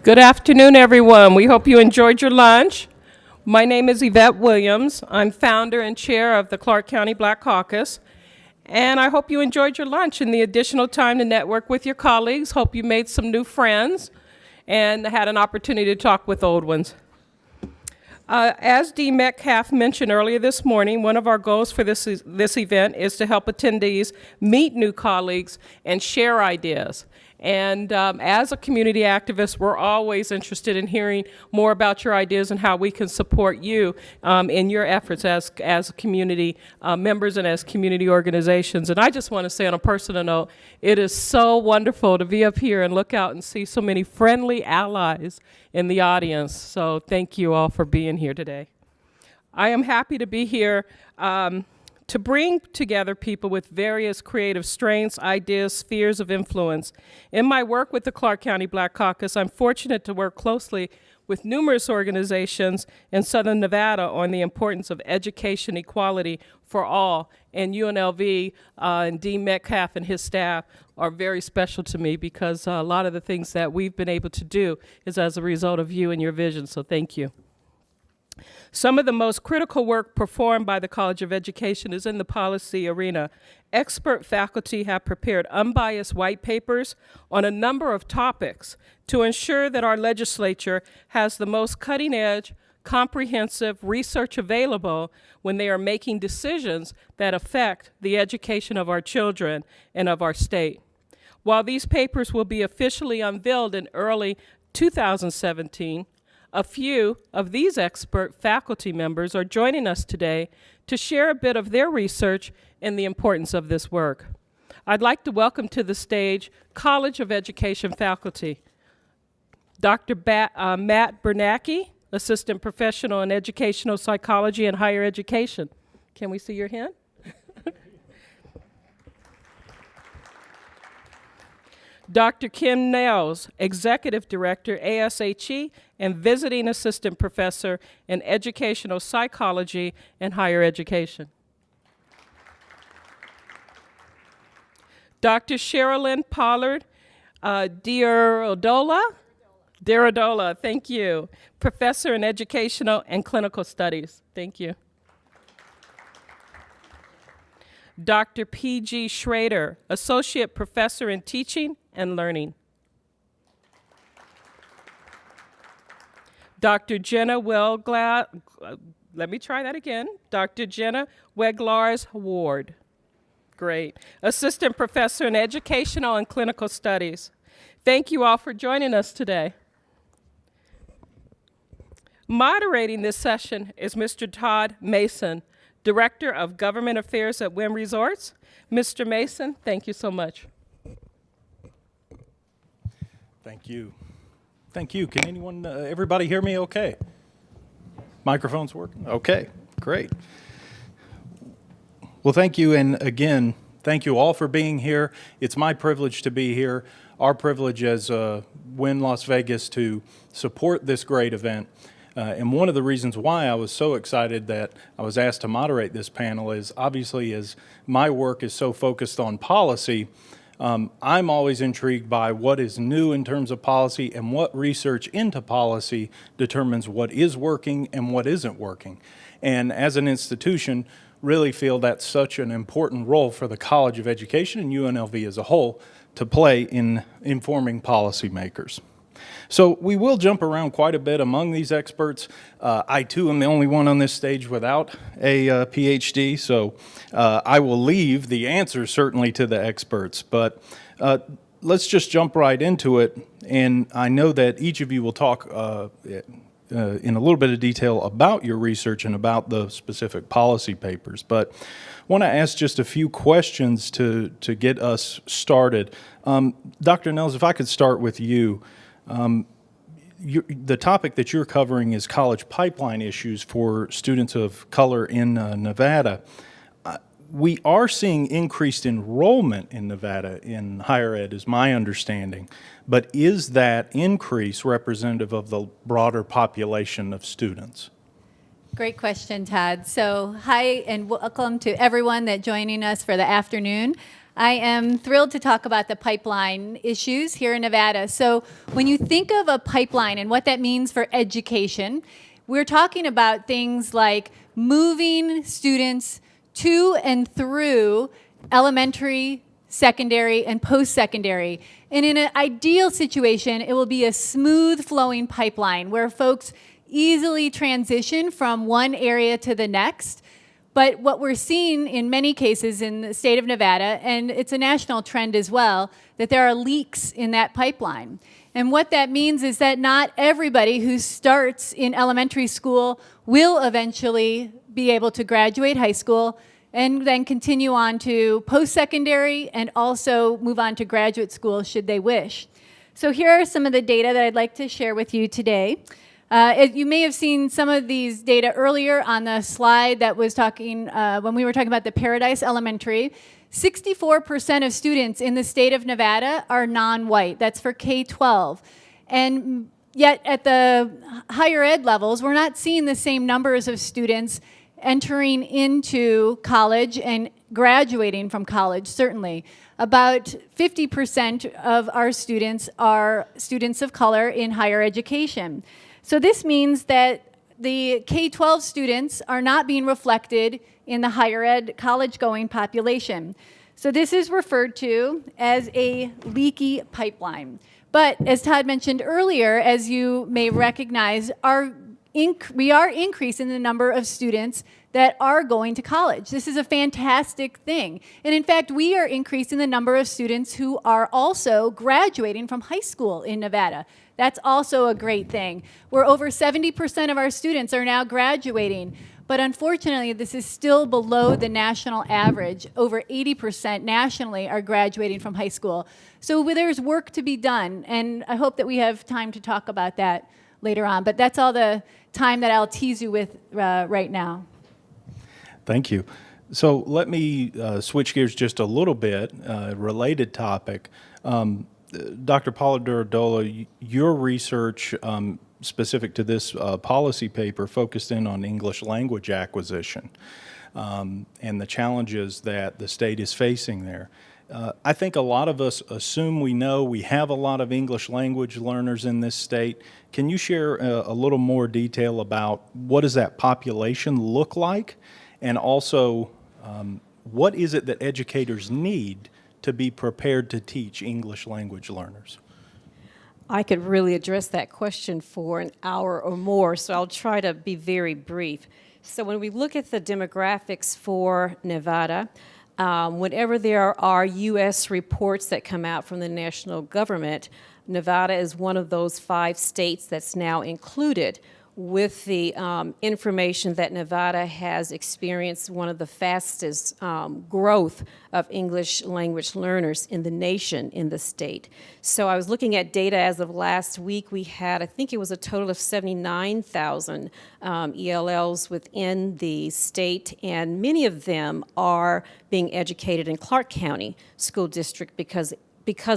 Good afternoon, everyone. We hope you enjoyed your lunch. My name is Yvette Williams. I'm founder and chair of the Clark County Black Caucus. And I hope you enjoyed your lunch and the additional time to network with your colleagues. Hope you made some new friends and had an opportunity to talk with old ones. As Dee Metcalf mentioned earlier this morning, one of our goals for this event is to help attendees meet new colleagues and share ideas. And as a community activist, we're always interested in hearing more about your ideas and how we can support you in your efforts as community members and as community organizations. And I just want to say on a personal note, it is so wonderful to be up here and look out and see so many friendly allies in the audience. So thank you all for being here today. I am happy to be here to bring together people with various creative strengths, ideas, spheres of influence. In my work with the Clark County Black Caucus, I'm fortunate to work closely with numerous organizations in Southern Nevada on the importance of education equality for all. And UNLV and Dean Metcalf and his staff are very special to me because a lot of the things that we've been able to do is as a result of you and your vision, so thank you. Some of the most critical work performed by the College of Education is in the policy arena. Expert faculty have prepared unbiased white papers on a number of topics to ensure that our legislature has the most cutting-edge, comprehensive research available when they are making decisions that affect the education of our children and of our state. While these papers will be officially unveiled in early 2017, a few of these expert faculty members are joining us today to share a bit of their research and the importance of this work. I'd like to welcome to the stage College of Education faculty. Dr. Matt Bernacki, Assistant Professional in Educational Psychology and Higher Education. Can we see your hand? Dr. Kim Nehls, Executive Director, ASHE, and Visiting Assistant Professor in Educational Psychology and Higher Education. Dr. Sharolyn Pollard-Durodola, thank you, Professor in Educational and Clinical Studies. Thank you. Dr. P.G. Schrader, Associate Professor in Teaching and Learning. Dr. Jenna Dr. Jenna Weglarz-Ward. Great. Assistant Professor in Educational and Clinical Studies. Thank you all for joining us today. Moderating this session is Mr. Todd Mason, Director of Government Affairs at Wynn Resorts. Mr. Mason, thank you so much. Thank you. Thank you. Can everybody hear me okay? Microphone's working? Okay, great. Well, thank you, and again, thank you all for being here. It's my privilege to be here, our privilege as Wynn Las Vegas to support this great event. And one of the reasons why I was so excited that I was asked to moderate this panel is obviously as my work is so focused on policy, I'm always intrigued by what is new in terms of policy and what research into policy determines what is working and what isn't working. And as an institution, really feel that's such an important role for the College of Education and UNLV as a whole to play in informing policymakers. So we will jump around quite a bit among these experts. I too am the only one on this stage without a Ph.D., so I will leave the answers certainly to the experts. But let's just jump right into it. And I know that each of you will talk in a little bit of detail about your research and about the specific policy papers. But I want to ask just a few questions to get us started. Dr. Nehls, if I could start with you. The topic that you're covering is college pipeline issues for students of color in Nevada. We are seeing increased enrollment in Nevada in higher ed, is my understanding. But is that increase representative of the broader population of students? Great question, Todd. So hi and welcome to everyone that's joining us for the afternoon. I am thrilled to talk about the pipeline issues here in Nevada. So when you think of a pipeline and what that means for education, we're talking about things like moving students to and through elementary, secondary, and post-secondary. And in an ideal situation, it will be a smooth flowing pipeline where folks easily transition from one area to the next. But what we're seeing in many cases in the state of Nevada, and it's a national trend as well, that there are leaks in that pipeline. And what that means is that not everybody who starts in elementary school will eventually be able to graduate high school and then continue on to post-secondary and also move on to graduate school should they wish. So here are some of the data that I'd like to share with you today. You may have seen some of these data earlier on the slide that was talking, when we were talking about the Paradise Elementary. 64% of students in the state of Nevada are non-white. That's for K-12. And yet at the higher ed levels, we're not seeing the same numbers of students entering into college and graduating from college, certainly. About 50% of our students are students of color in higher education. So this means that the K-12 students are not being reflected in the higher ed college-going population. So this is referred to as a leaky pipeline. But as Todd mentioned earlier, as you may recognize, we are increasing the number of students that are going to college. This is a fantastic thing. And in fact, we are increasing the number of students who are also graduating from high school in Nevada. That's also a great thing. Where over 70% of our students are now graduating. But unfortunately, this is still below the national average. Over 80% nationally are graduating from high school. So there's work to be done, and I hope that we have time to talk about that later on. But that's all the time that I'll tease you with right now. Thank you. So let me switch gears just a little bit, related topic. Dr. Pollard-Durodola, your research specific to this policy paper focused in on English language acquisition and the challenges that the state is facing there. I think a lot of us assume we know we have a lot of English language learners in this state. Can you share a little more detail about what does that population look like? And also, what is it that educators need to be prepared to teach English language learners? I could really address that question for an hour or more, so I'll try to be very brief. So when we look at the demographics for Nevada, whenever there are U.S. reports that come out from the national government, Nevada is one of those 5 states that's now included with the information that Nevada has experienced one of the fastest growth of English language learners in the nation in the state. So I was looking at data as of last week. We had, I think it was a total of 79,000 ELLs within the state, and many of them are being educated in Clark County School District because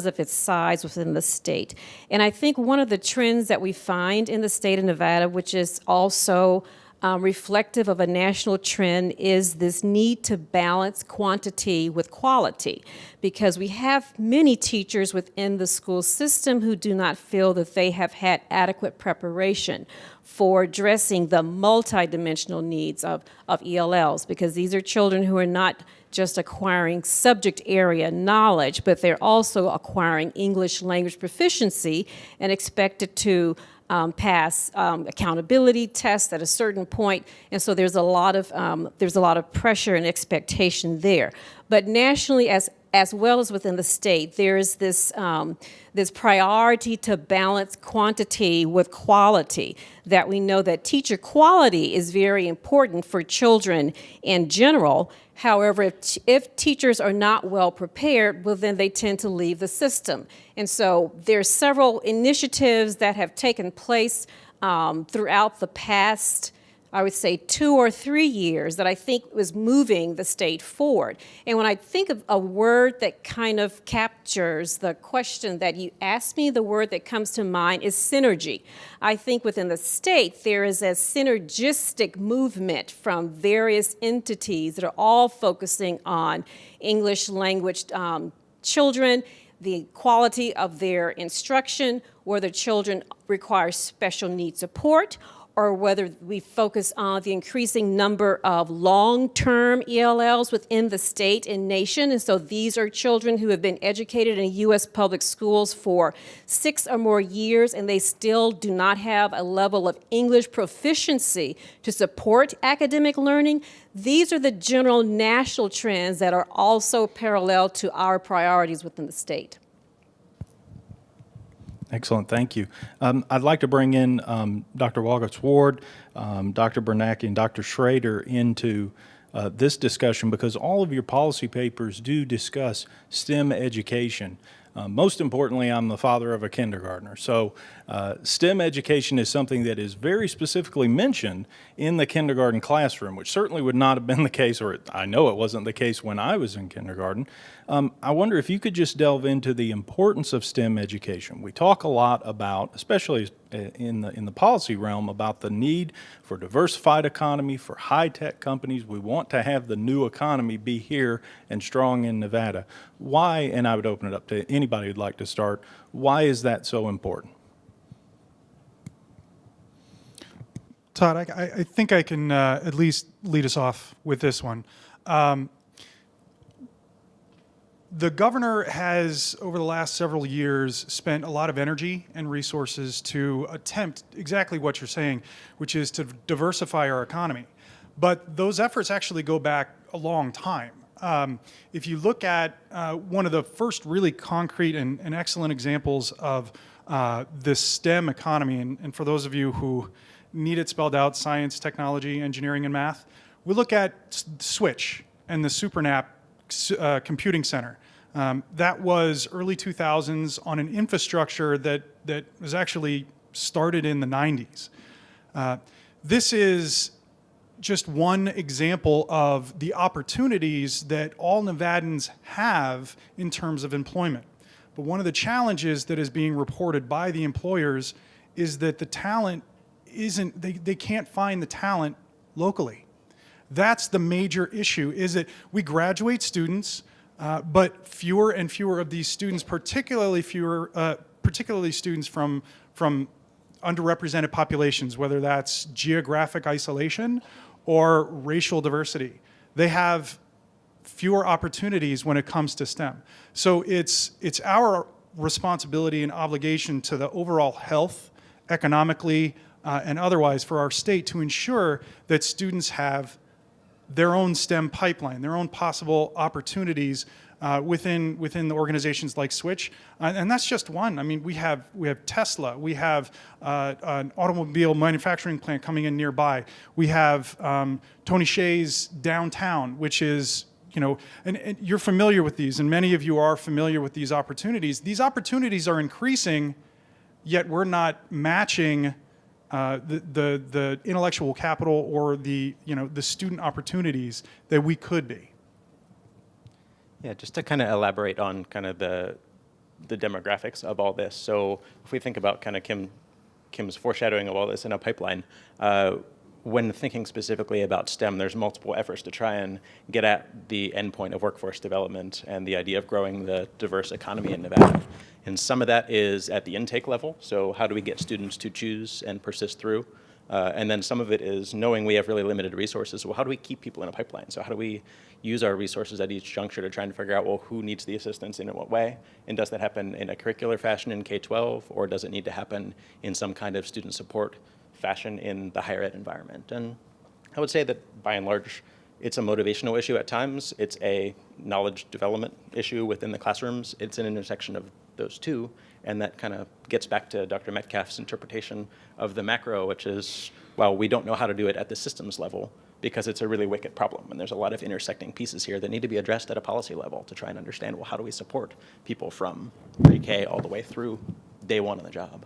of its size within the state. And I think one of the trends that we find in the state of Nevada, which is also reflective of a national trend, is this need to balance quantity with quality, because we have many teachers within the school system who do not feel that they have had adequate preparation for addressing the multidimensional needs of ELLs, because these are children who are not just acquiring subject area knowledge, but they're also acquiring English language proficiency and expected to pass accountability tests at a certain point, and so there's a lot of pressure and expectation there. But nationally, as well as within the state, there is this priority to balance quantity with quality, that we know that teacher quality is very important for children in general. However, if teachers are not well prepared, well, then they tend to leave the system. And so there's several initiatives that have taken place throughout the past I would say 2 or 3 years that I think was moving the state forward. And when I think of a word that kind of captures the question that you asked me, the word that comes to mind is synergy. I think within the state there is a synergistic movement from various entities that are all focusing on English language children, the quality of their instruction, whether children require special needs support, or whether we focus on the increasing number of long-term ELLs within the state and nation. And so these are children who have been educated in U.S. public schools for 6 or more years, and they still do not have a level of English proficiency to support academic learning. These are the general national trends that are also parallel to our priorities within the state. Excellent, thank you. I'd like to bring in Dr. Weglarz-Ward, Dr. Bernacki, and Dr. Schrader into this discussion because all of your policy papers do discuss STEM education. Most importantly, I'm the father of a kindergartner, so STEM education is something that is very specifically mentioned in the kindergarten classroom, which certainly would not have been the case, or I know it wasn't the case when I was in kindergarten. I wonder if you could just delve into the importance of STEM education. We talk a lot about, especially in the policy realm, about the need for diversified economy, for high-tech companies. We want to have the new economy be here and strong in Nevada. Why, and I would open it up to anybody who'd like to start, why is that so important? Todd, I think I can at least lead us off with this one. The governor has, over the last several years, spent a lot of energy and resources to attempt exactly what you're saying, which is to diversify our economy. But those efforts actually go back a long time. If you look at one of the first really concrete and excellent examples of this STEM economy, and for those of you who need it spelled out, science, technology, engineering, and math, we look at Switch and the SuperNap Computing Center. That was early 2000s on an infrastructure that was actually started in the 90s. This is just one example of the opportunities that all Nevadans have in terms of employment. But one of the challenges that is being reported by the employers is that the talent isn't, they can't find the talent locally. That's the major issue, is that we graduate students, but fewer and fewer of these students, particularly students from underrepresented populations, whether that's geographic isolation or racial diversity. They have fewer opportunities when it comes to STEM. So it's our responsibility and obligation to the overall health, economically and otherwise, for our state to ensure that students have their own STEM pipeline, their own possible opportunities within the organizations like Switch, and that's just one. I mean, we have Tesla, we have an automobile manufacturing plant coming in nearby. We have Tony Hsieh's downtown, which is, you know, and you're familiar with these, and many of you are familiar with these opportunities. These opportunities are increasing, yet we're not matching the intellectual capital or the student opportunities that we could be. Yeah, just to kind of elaborate on kind of the demographics of all this. So if we think about kind of Kim's foreshadowing of all this in a pipeline, when thinking specifically about STEM, there's multiple efforts to try and get at the endpoint of workforce development and the idea of growing the diverse economy in Nevada. And some of that is at the intake level. So how do we get students to choose and persist through? And then some of it is knowing we have really limited resources. Well, how do we keep people in a pipeline? So how do we use our resources at each juncture to try and figure out, well, who needs the assistance in what way? And does that happen in a curricular fashion in K-12, or does it need to happen in some kind of student support fashion in the higher ed environment? And I would say that by and large, it's a motivational issue at times. It's a knowledge development issue within the classrooms. It's an intersection of those two. And that kind of gets back to Dr. Metcalf's interpretation of the macro, which is, well, we don't know how to do it at the systems level because it's a really wicked problem. And there's a lot of intersecting pieces here that need to be addressed at a policy level to try and understand, well, how do we support people from pre-K all the way through day one on the job?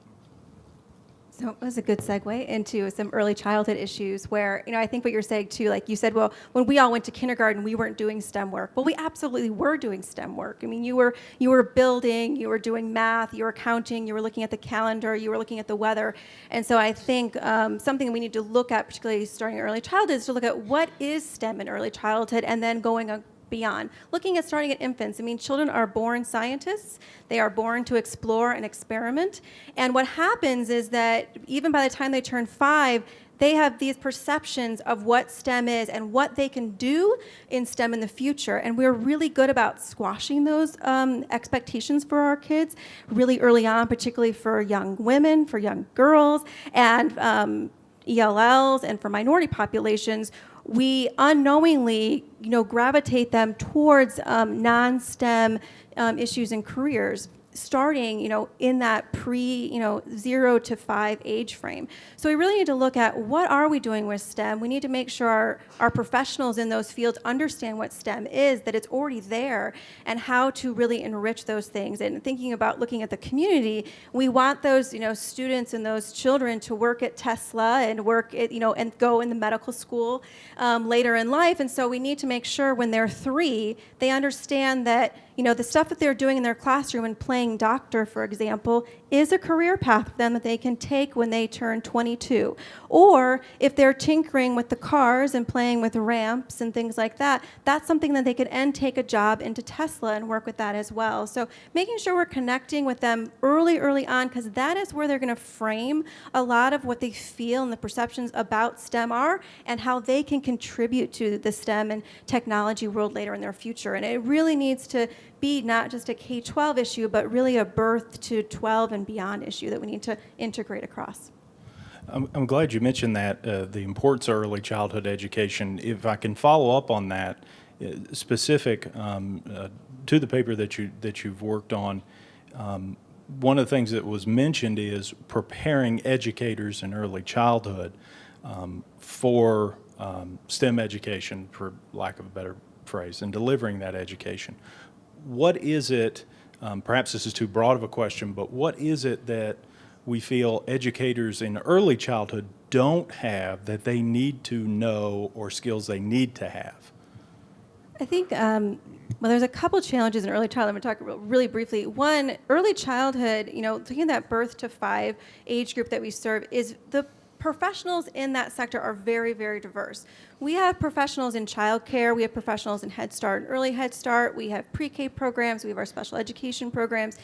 So it was a good segue into some early childhood issues where, I think what you're saying too, like you said, well, when we all went to kindergarten, we weren't doing STEM work. Well, we absolutely were doing STEM work. I mean, you were building, you were doing math, you were counting, you were looking at the calendar, you were looking at the weather. And so I think something we need to look at, particularly starting in early childhood, is to look at what is STEM in early childhood and then going beyond. Looking at starting at infants, I mean, children are born scientists. They are born to explore and experiment. And what happens is that even by the time they turn 5, they have these perceptions of what STEM is and what they can do in STEM in the future. And we're really good about squashing those expectations for our kids really early on, particularly for young women, for young girls, and ELLs, and for minority populations. We unknowingly, gravitate them towards non-STEM issues and careers, starting, in that pre, 0 to 5 age frame. So we really need to look at what are we doing with STEM. We need to make sure our professionals in those fields understand what STEM is, that it's already there, and how to really enrich those things. And thinking about looking at the community, we want those, students and those children to work at Tesla and work at, and go in the medical school later in life. And so we need to make sure when they're 3, they understand that, the stuff that they're doing in their classroom and playing doctor, for example, is a career path for them that they can take when they turn 22. Or if they're tinkering with the cars and playing with ramps and things like that, that's something that they could then take a job into Tesla and work with that as well. So making sure we're connecting with them early on, because that is where they're going to frame a lot of what they feel and the perceptions about STEM are and how they can contribute to the STEM and technology world later in their future. And it really needs to be not just a K-12 issue, but really a birth to 12 and beyond issue that we need to integrate across. I'm glad you mentioned that, the importance of early childhood education. If I can follow up on that, specific to the paper that you've worked on, one of the things that was mentioned is preparing educators in early childhood for STEM education, for lack of a better phrase, and delivering that education. What is it, perhaps this is too broad of a question, but what is it that we feel educators in early childhood don't have that they need to know, or skills they need to have? I think, there's a couple challenges in early childhood. I'm going to talk really briefly. One, early childhood, taking that birth to 5 age group that we serve, is the professionals in that sector are very, very diverse. We have professionals in childcare, we have professionals in Head Start and early Head Start, we have pre-K programs, we have our special education programs,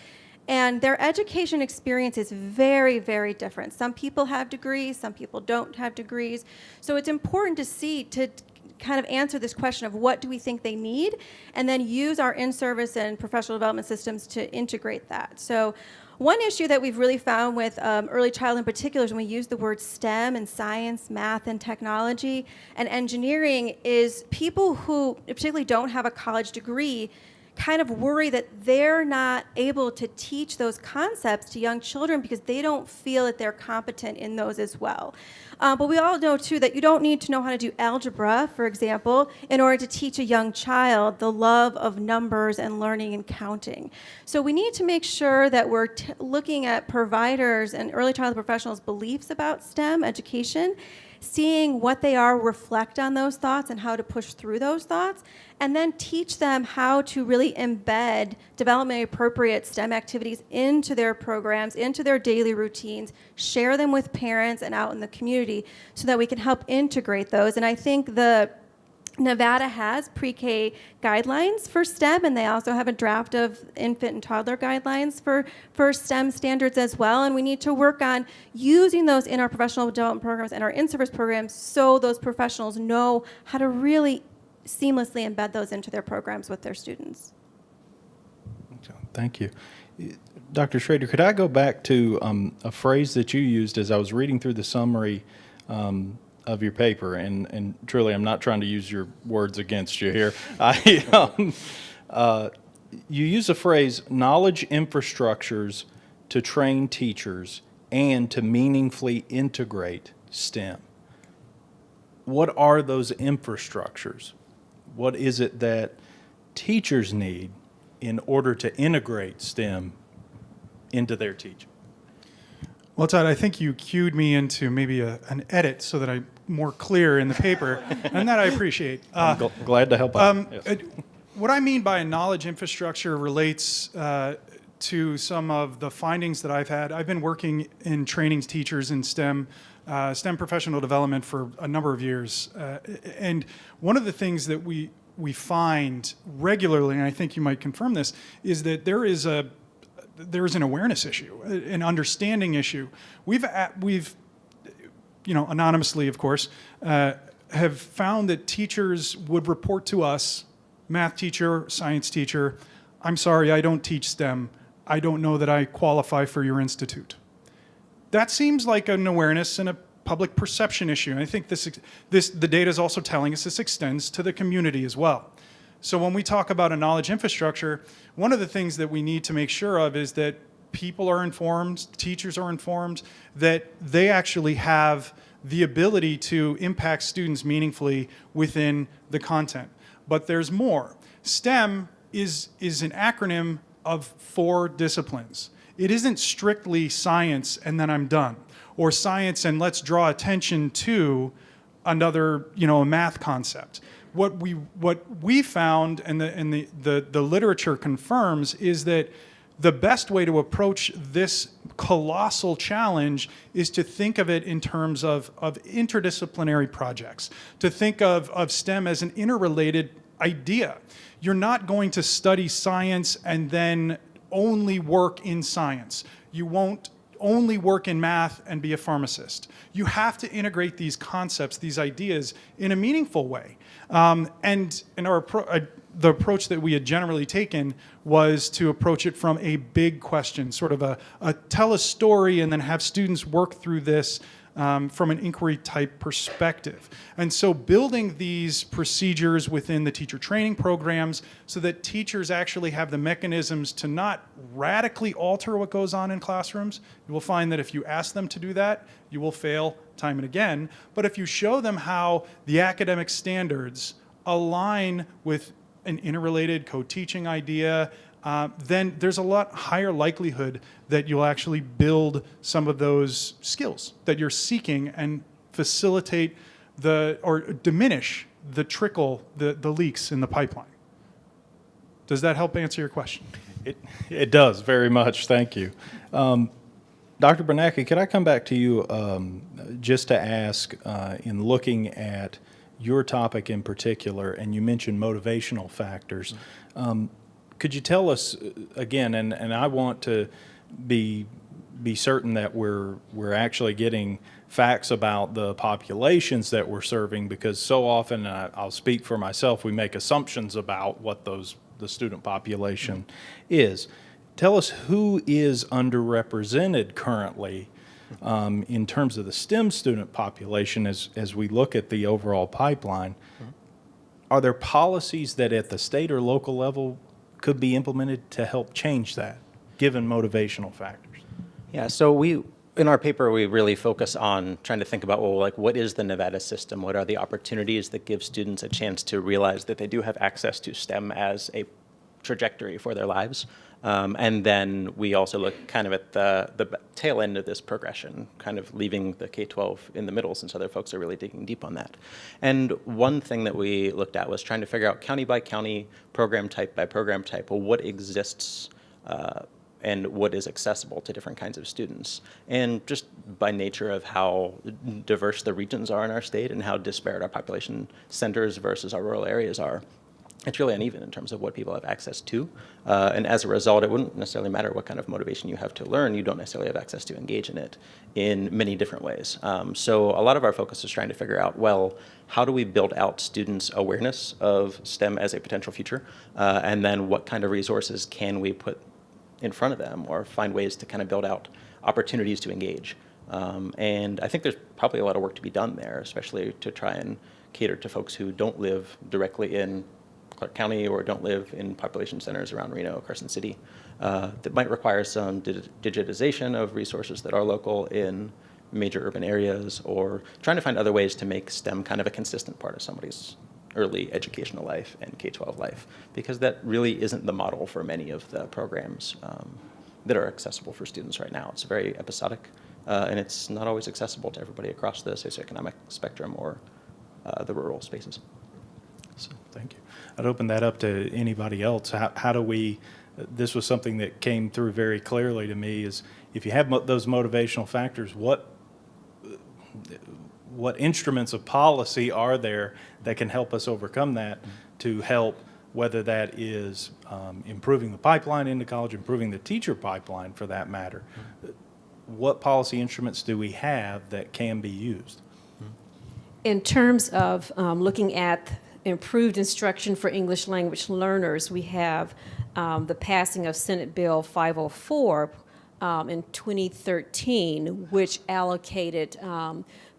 and their education experience is very, very different. Some people have degrees, some people don't have degrees. So it's important to kind of answer this question of what do we think they need, and then use our in-service and professional development systems to integrate that. So one issue that we've really found with early childhood in particular is when we use the word STEM and science, math, and technology and engineering, is people who particularly don't have a college degree kind of worry that they're not able to teach those concepts to young children because they don't feel that they're competent in those as well. But we all know, too, that you don't need to know how to do algebra, for example, in order to teach a young child the love of numbers and learning and counting. So we need to make sure that we're looking at providers and early childhood professionals' beliefs about STEM education, seeing what they are, reflect on those thoughts and how to push through those thoughts, and then teach them how to really embed developmentally appropriate STEM activities into their programs, into their daily routines, share them with parents and out in the community so that we can help integrate those. And I think Nevada has pre-K guidelines for STEM, and they also have a draft of infant and toddler guidelines for STEM standards as well. And we need to work on using those in our professional development programs and our in-service programs so those professionals know how to really seamlessly embed those into their programs with their students. Thank you. Dr. Schrader, could I go back to a phrase that you used as I was reading through the summary of your paper, and truly I'm not trying to use your words against you here. You use the phrase knowledge infrastructures to train teachers and to meaningfully integrate STEM. What are those infrastructures? What is it that teachers need in order to integrate STEM into their teaching? Well, Todd, I think you cued me into maybe an edit so that I'm more clear in the paper, and that I appreciate. I'm glad to help out. Yes. What I mean by a knowledge infrastructure relates to some of the findings that I've had. I've been working in training teachers in STEM professional development for a number of years. And one of the things that we find regularly, and I think you might confirm this, is that there is an awareness issue, an understanding issue. We've anonymously, of course, have found that teachers would report to us, math teacher, science teacher, I'm sorry, I don't teach STEM. I don't know that I qualify for your institute. That seems like an awareness and a public perception issue. And I think the data is also telling us this extends to the community as well. So when we talk about a knowledge infrastructure, one of the things that we need to make sure of is that people are informed, teachers are informed, that they actually have the ability to impact students meaningfully within the content. But there's more. STEM is an acronym of 4 disciplines. It isn't strictly science and then I'm done, or science and let's draw attention to another, a math concept. What we found and the literature confirms is that the best way to approach this colossal challenge is to think of it in terms of interdisciplinary projects, to think of STEM as an interrelated idea. You're not going to study science and then only work in science. You won't only work in math and be a pharmacist. You have to integrate these concepts, these ideas, in a meaningful way. And the approach that we had generally taken was to approach it from a big question, sort of a tell a story and then have students work through this from an inquiry type perspective. And so building these procedures within the teacher training programs so that teachers actually have the mechanisms to not radically alter what goes on in classrooms. You will find that if you ask them to do that, you will fail time and again. But if you show them how the academic standards align with an interrelated co-teaching idea, then there's a lot higher likelihood that you'll actually build some of those skills that you're seeking and facilitate or diminish the trickle, the leaks in the pipeline. Does that help answer your question? It does very much. Thank you. Dr. Bernacki, could I come back to you just to ask, in looking at your topic in particular, and you mentioned motivational factors, could you tell us again, and I want to be certain that we're actually getting facts about the populations that we're serving, because so often, I'll speak for myself, we make assumptions about what the student population is. Tell us who is underrepresented currently in terms of the STEM student population as we look at the overall pipeline. Are there policies that at the state or local level could be implemented to help change that, given motivational factors? Yeah, so in our paper, we really focus on trying to think about, what is the Nevada system? What are the opportunities that give students a chance to realize that they do have access to STEM as a trajectory for their lives? And then we also look kind of at the tail end of this progression, kind of leaving the K-12 in the middle, since other folks are really digging deep on that. And one thing that we looked at was trying to figure out county by county, program type by program type, what exists and what is accessible to different kinds of students. And just by nature of how diverse the regions are in our state and how disparate our population centers versus our rural areas are, it's really uneven in terms of what people have access to. And as a result, it wouldn't necessarily matter what kind of motivation you have to learn. You don't necessarily have access to engage in it in many different ways. So a lot of our focus is trying to figure out, how do we build out students' awareness of STEM as a potential future? And then what kind of resources can we put in front of them or find ways to kind of build out opportunities to engage? And I think there's probably a lot of work to be done there, especially to try and cater to folks who don't live directly in Clark County or don't live in population centers around Reno, Carson City, that might require some digitization of resources that are local in major urban areas, or trying to find other ways to make STEM kind of a consistent part of somebody's early educational life and K-12 life, because that really isn't the model for many of the programs that are accessible for students right now. It's very episodic and it's not always accessible to everybody across the socioeconomic spectrum or the rural spaces. So, thank you. I'd open that up to anybody else. How do we, this was something that came through very clearly to me, is if you have those motivational factors, what instruments of policy are there that can help us overcome that, to help, whether that is improving the pipeline into college, improving the teacher pipeline for that matter. What policy instruments do we have that can be used? In terms of looking at improved instruction for English language learners, we have the passing of Senate Bill 504 in 2013, which allocated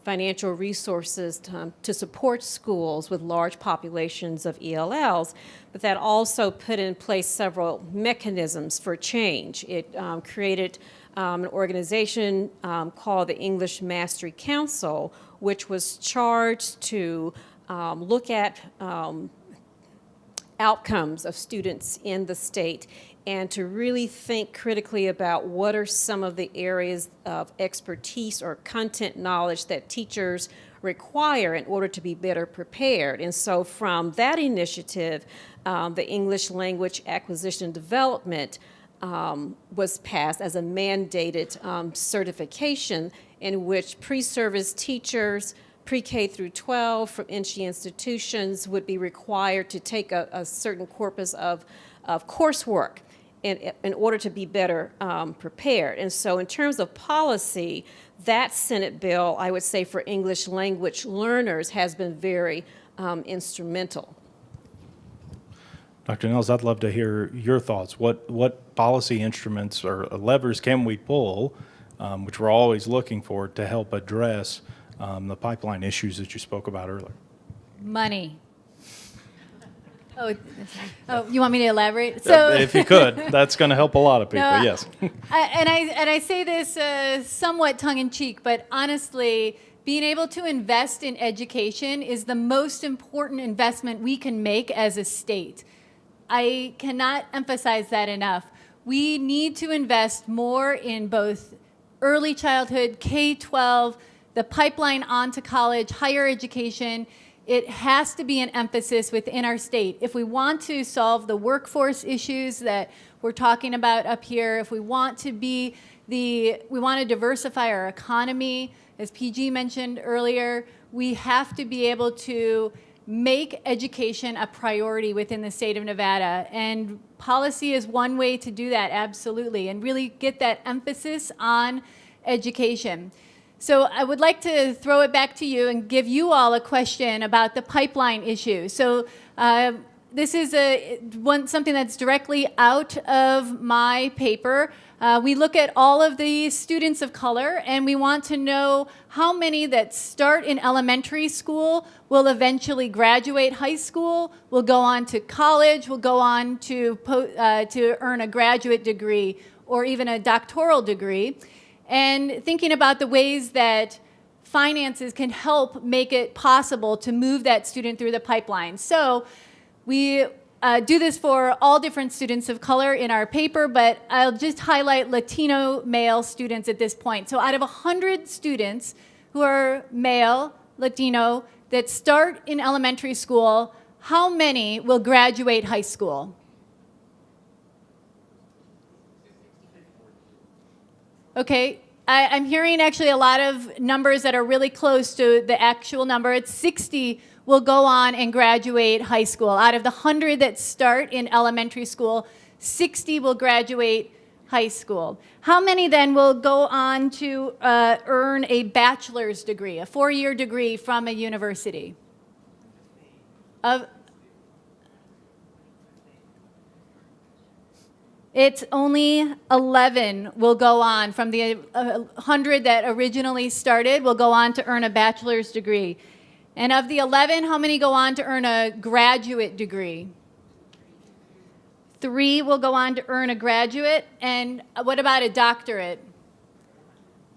financial resources to support schools with large populations of ELLs, but that also put in place several mechanisms for change. It created an organization called the English Mastery Council, which was charged to look at outcomes of students in the state and to really think critically about what are some of the areas of expertise or content knowledge that teachers require in order to be better prepared. And so from that initiative, the English Language Acquisition and Development was passed as a mandated certification in which pre-service teachers, pre-K through 12 from NSHE institutions would be required to take a certain corpus of coursework in order to be better prepared. And so in terms of policy, that Senate bill, I would say for English language learners, has been very instrumental. Dr. Nehls, I'd love to hear your thoughts. What policy instruments or levers can we pull, which we're always looking for, to help address the pipeline issues that you spoke about earlier? Money. Oh, you want me to elaborate? So, if you could, that's going to help a lot of people. No, Yes. I say this somewhat tongue-in-cheek, but honestly, being able to invest in education is the most important investment we can make as a state. I cannot emphasize that enough. We need to invest more in both early childhood, K-12, the pipeline onto college, higher education. It has to be an emphasis within our state. If we want to solve the workforce issues that we're talking about up here, if we want to we want to diversify our economy, as PG mentioned earlier, we have to be able to make education a priority within the state of Nevada. And policy is one way to do that, absolutely, and really get that emphasis on education. So I would like to throw it back to you and give you all a question about the pipeline issue. So this is something that's directly out of my paper. We look at all of the students of color, and we want to know how many that start in elementary school will eventually graduate high school, will go on to college, will go on to earn a graduate degree or even a doctoral degree. And thinking about the ways that finances can help make it possible to move that student through the pipeline. So we do this for all different students of color in our paper, but I'll just highlight Latino male students at this point. So out of 100 students who are male, Latino, that start in elementary school, how many will graduate high school? Okay, I'm hearing actually a lot of numbers that are really close to the actual number. It's 60 will go on and graduate high school. Out of the 100 that start in elementary school, 60 will graduate high school. How many then will go on to earn a bachelor's degree, a 4-year degree from a university? It's only 11 will go on from the 100 that originally started will go on to earn a bachelor's degree. And of the 11, how many go on to earn a graduate degree? 3 will go on to earn a graduate. And what about a doctorate?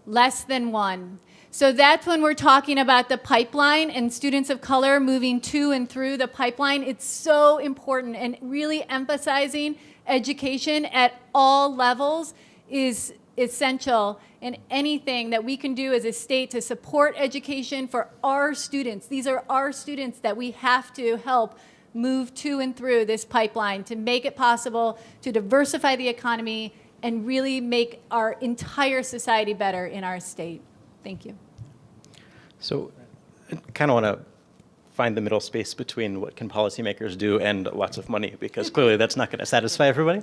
Less than 1. So that's when we're talking about the pipeline and students of color moving to and through the pipeline. It's so important, and really emphasizing education at all levels is essential in anything that we can do as a state to support education for our students. These are our students that we have to help move to and through this pipeline to make it possible to diversify the economy and really make our entire society better in our state. Thank you. So I kind of want to find the middle space between what can policymakers do and lots of money, because clearly that's not going to satisfy everybody.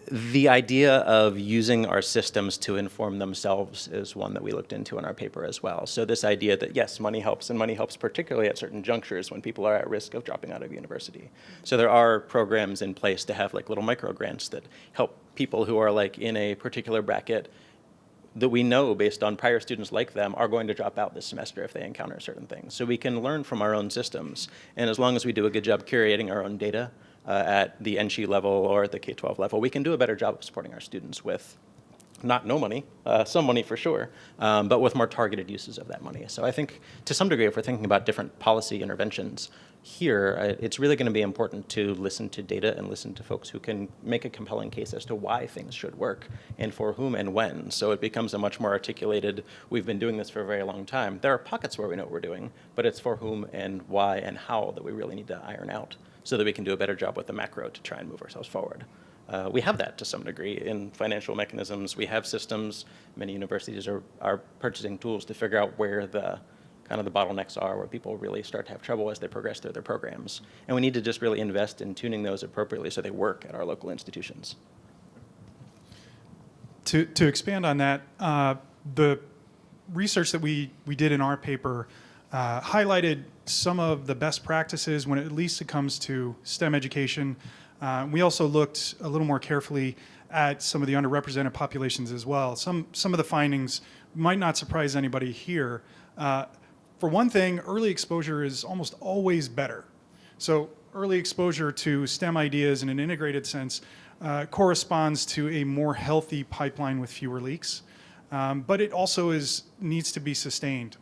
The idea of using our systems to inform themselves is one that we looked into in our paper as well. So this idea that, yes, money helps, and money helps particularly at certain junctures when people are at risk of dropping out of university. So there are programs in place to have like little micro grants that help people who are like in a particular bracket that we know based on prior students like them are going to drop out this semester if they encounter certain things. So we can learn from our own systems. And as long as we do a good job curating our own data at the ASHE level or at the K-12 level, we can do a better job of supporting our students with not no money, some money for sure, but with more targeted uses of that money. So I think to some degree, if we're thinking about different policy interventions here, it's really going to be important to listen to data and listen to folks who can make a compelling case as to why things should work and for whom and when. So it becomes a much more articulated, we've been doing this for a very long time. There are pockets where we know what we're doing, but it's for whom and why and how that we really need to iron out so that we can do a better job with the macro to try and move ourselves forward. We have that to some degree in financial mechanisms. We have systems. Many universities are purchasing tools to figure out where the kind of the bottlenecks are, where people really start to have trouble as they progress through their programs. And we need to just really invest in tuning those appropriately so they work at our local institutions. To expand on that, the research that we did in our paper highlighted some of the best practices when at least it comes to STEM education. We also looked a little more carefully at some of the underrepresented populations as well. Some of the findings might not surprise anybody here. For one thing, early exposure is almost always better. So early exposure to STEM ideas in an integrated sense corresponds to a more healthy pipeline with fewer leaks, but it also needs to be sustained.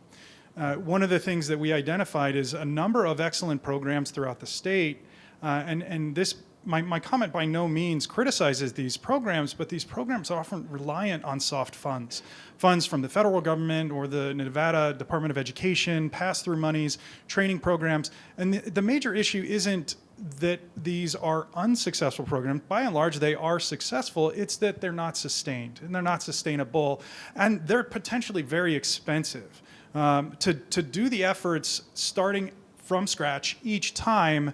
One of the things that we identified is a number of excellent programs throughout the state, and this my comment by no means criticizes these programs, but these programs are often reliant on soft funds. Funds from the federal government or the Nevada Department of Education, pass-through monies, training programs. And the major issue isn't that these are unsuccessful programs. By and large, they are successful. It's that they're not sustained and they're not sustainable. And they're potentially very expensive. To do the efforts starting from scratch each time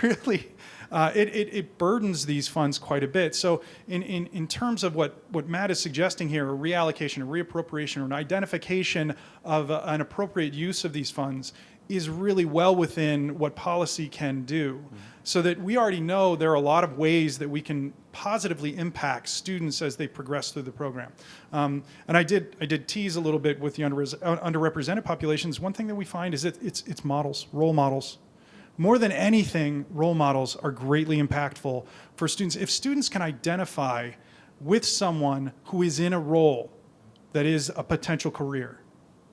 really it burdens these funds quite a bit. So in terms of what Matt is suggesting here, a reallocation, a reappropriation, or an identification of an appropriate use of these funds is really well within what policy can do. Mm-hmm. So that we already know there are a lot of ways that we can positively impact students as they progress through the program. And I did tease a little bit with the underrepresented populations. One thing that we find is that it's models, role models. More than anything, role models are greatly impactful for students. If students can identify with someone who is in a role that is a potential career,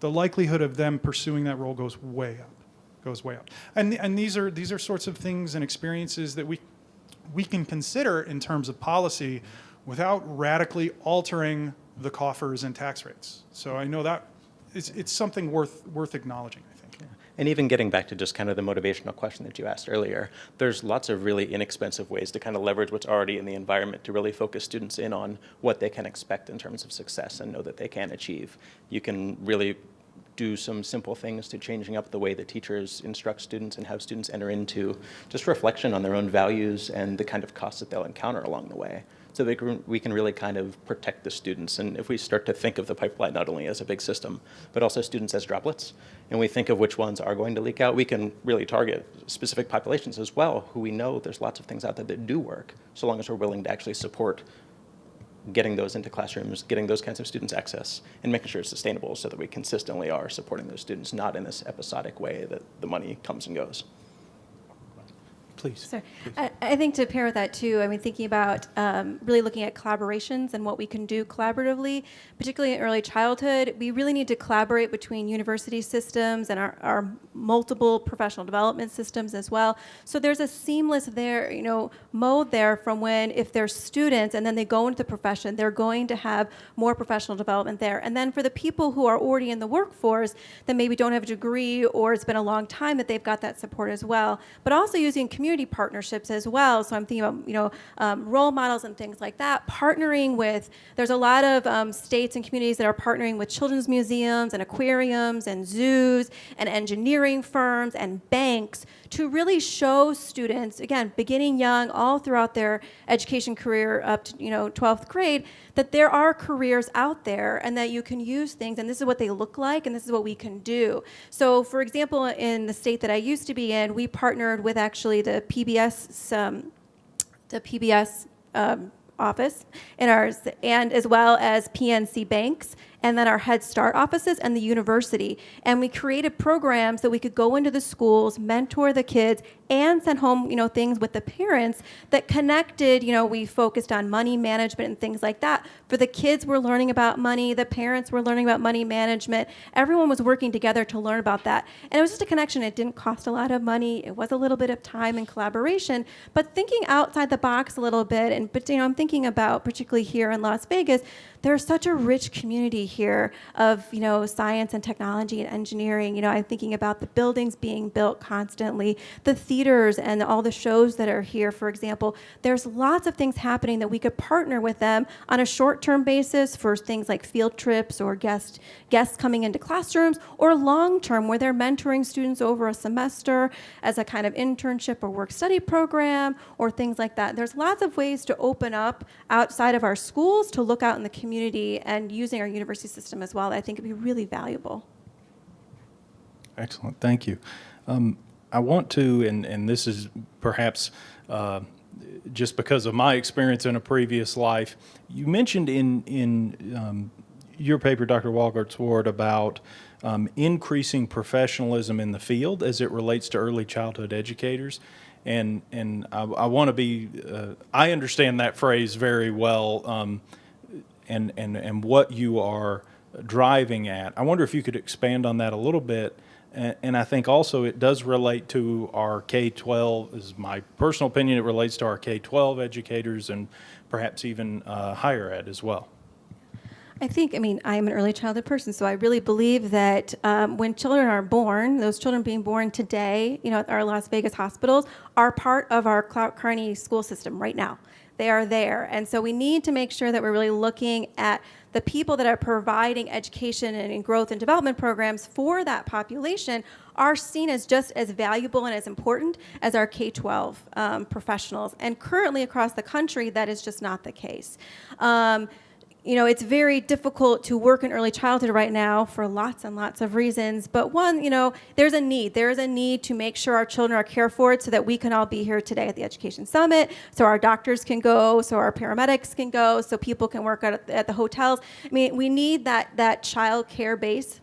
the likelihood of them pursuing that role goes way up. And these are sorts of things and experiences that we can consider in terms of policy without radically altering the coffers and tax rates. So I know that it's something worth acknowledging, I think. And even getting back to just kind of the motivational question that you asked earlier, there's lots of really inexpensive ways to kind of leverage what's already in the environment to really focus students in on what they can expect in terms of success and know that they can achieve. You can really do some simple things to changing up the way that teachers instruct students and have students enter into just reflection on their own values and the kind of costs that they'll encounter along the way. So we can really kind of protect the students. And if we start to think of the pipeline not only as a big system, but also students as droplets, and we think of which ones are going to leak out, we can really target specific populations as well, who we know there's lots of things out there that do work, so long as we're willing to actually support getting those into classrooms, getting those kinds of students access, and making sure it's sustainable so that we consistently are supporting those students, not in this episodic way that the money comes and goes. Please. Sorry. I think to pair with that too, I mean, thinking about really looking at collaborations and what we can do collaboratively, particularly in early childhood, we really need to collaborate between university systems and our multiple professional development systems as well. So there's a seamless there, mode there from when if they're students and then they go into the profession, they're going to have more professional development there. And then for the people who are already in the workforce that maybe don't have a degree or it's been a long time, that they've got that support as well. But also using community partnerships as well. So I'm thinking about, role models and things like that. Partnering with, there's a lot of states and communities that are partnering with children's museums and aquariums and zoos and engineering firms and banks to really show students, again, beginning young, all throughout their education career up to 12th grade, that there are careers out there and that you can use things, and this is what they look like, and this is what we can do. So, for example, in the state that I used to be in, we partnered with actually the PBS office in ours, and as well as PNC banks, and then our Head Start offices and the university. And we created programs that we could go into the schools, mentor the kids, and send home, things with the parents that connected, we focused on money management and things like that. For the kids, we're learning about money. The parents were learning about money management. Everyone was working together to learn about that. And it was just a connection. It didn't cost a lot of money. It was a little bit of time and collaboration. But thinking outside the box a little bit, but I'm thinking about, particularly here in Las Vegas, there's such a rich community here of, science and technology and engineering. I'm thinking about the buildings being built constantly, the theaters and all the shows that are here, for example. There's lots of things happening that we could partner with them on a short-term basis for things like field trips or guests coming into classrooms, or long-term where they're mentoring students over a semester as a kind of internship or work-study program or things like that. There's lots of ways to open up outside of our schools to look out in the community and using our university system as well. I think it'd be really valuable. Excellent. Thank you. I want to, and this is perhaps just because of my experience in a previous life, you mentioned in your paper, Dr. Weglarz-Ward, about increasing professionalism in the field as it relates to early childhood educators. And I want to be, I understand that phrase very well, and what you are driving at. I wonder if you could expand on that a little bit. And I think also it does relate to our K-12, this is my personal opinion, it relates to our K-12 educators and perhaps even higher ed as well. I am an early childhood person, so I really believe that when children are born, those children being born today, at our Las Vegas hospitals, are part of our Clark County school system right now. They are there. And so we need to make sure that we're really looking at the people that are providing education and growth and development programs for that population are seen as just as valuable and as important as our K-12 professionals. And currently across the country, that is just not the case. It's very difficult to work in early childhood right now for lots and lots of reasons. But one, there's a need. There is a need to make sure our children are cared for so that we can all be here today at the Education Summit, so our doctors can go, so our paramedics can go, so people can work at the hotels. We need that child care base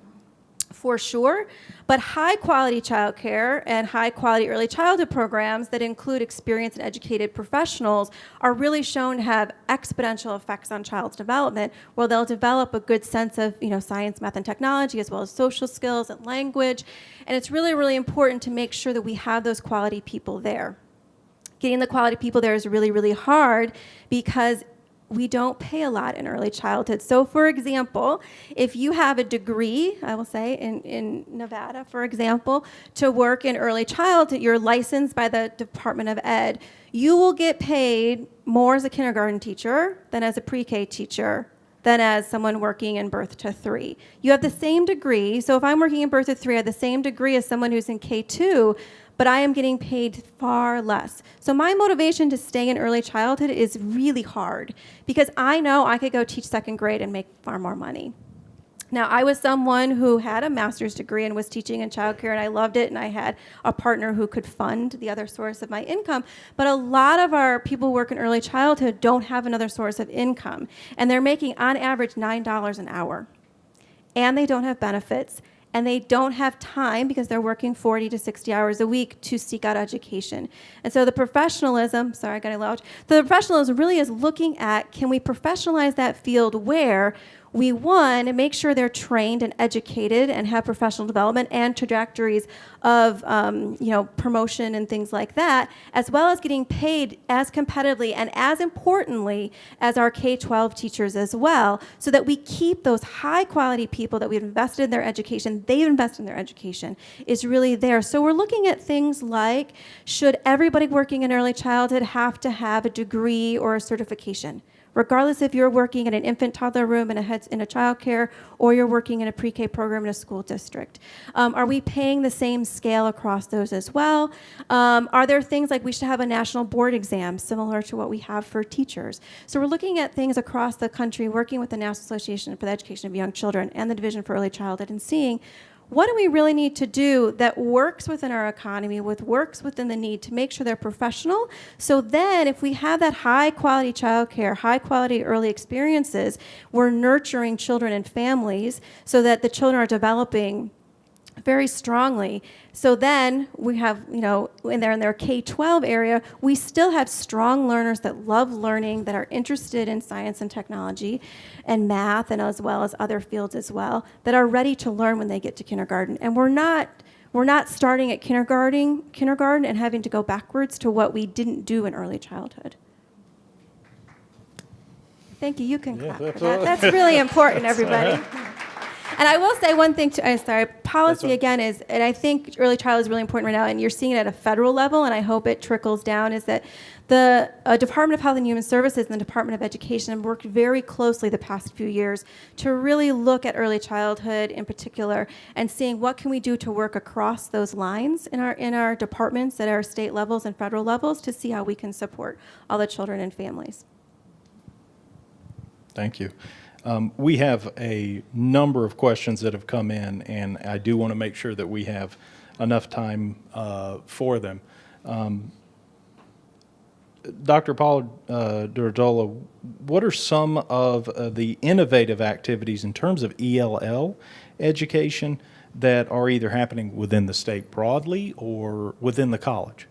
for sure, but high quality child care and high quality early childhood programs that include experienced and educated professionals are really shown to have exponential effects on child's development, where they'll develop a good sense of science, math, and technology, as well as social skills and language. And it's really, really important to make sure that we have those quality people there. Getting the quality people there is really, really hard because we don't pay a lot in early childhood. So, for example, if you have a degree, I will say, in Nevada, for example, to work in early childhood, you're licensed by the Department of Ed, you will get paid more as a kindergarten teacher than as a pre-K teacher, than as someone working in birth to 3. You have the same degree. So if I'm working in birth to 3, I have the same degree as someone who's in K2, but I am getting paid far less. So my motivation to stay in early childhood is really hard because I know I could go teach second grade and make far more money. Now, I was someone who had a master's degree and was teaching in childcare, and I loved it, and I had a partner who could fund the other source of my income. But a lot of our people who work in early childhood don't have another source of income, and they're making, on average, $9 an hour. And they don't have benefits, and they don't have time because they're working 40 to 60 hours a week to seek out education. And so the professionalism, sorry, I got it loud. The professionalism really is looking at, can we professionalize that field where we, one, make sure they're trained and educated and have professional development and trajectories of promotion and things like that, as well as getting paid as competitively and as importantly as our K-12 teachers as well, so that we keep those high-quality people that we've invested in their education, they've invested in their education, is really there. So we're looking at things like, should everybody working in early childhood have to have a degree or a certification? Regardless if you're working in an infant toddler room in a child care or you're working in a pre-K program in a school district. Are we paying the same scale across those as well? Are there things like we should have a national board exam similar to what we have for teachers? So we're looking at things across the country, working with the National Association for the Education of Young Children and the Division for Early Childhood, and seeing what do we really need to do that works within our economy, works within the need to make sure they're professional? So then if we have that high-quality childcare, high-quality early experiences, we're nurturing children and families so that the children are developing very strongly. So then we have, in their K-12 area, we still have strong learners that love learning, that are interested in science and technology and math, and as well as other fields as well, that are ready to learn when they get to kindergarten. And we're not starting at kindergarten and having to go backwards to what we didn't do in early childhood. Thank you. You can clap for that. That's really important, everybody. And I will say one thing, policy again is, and I think early childhood is really important right now, and you're seeing it at a federal level, and I hope it trickles down, is that the Department of Health and Human Services and the Department of Education have worked very closely the past few years to really look at early childhood in particular and seeing what can we do to work across those lines in our departments at our state levels and federal levels to see how we can support all the children and families. Thank you. We have a number of questions that have come in, and I do want to make sure that we have enough time for them. Dr. Pollard-Durodola, what are some of the innovative activities in terms of ELL education that are either happening within the state broadly or within the college?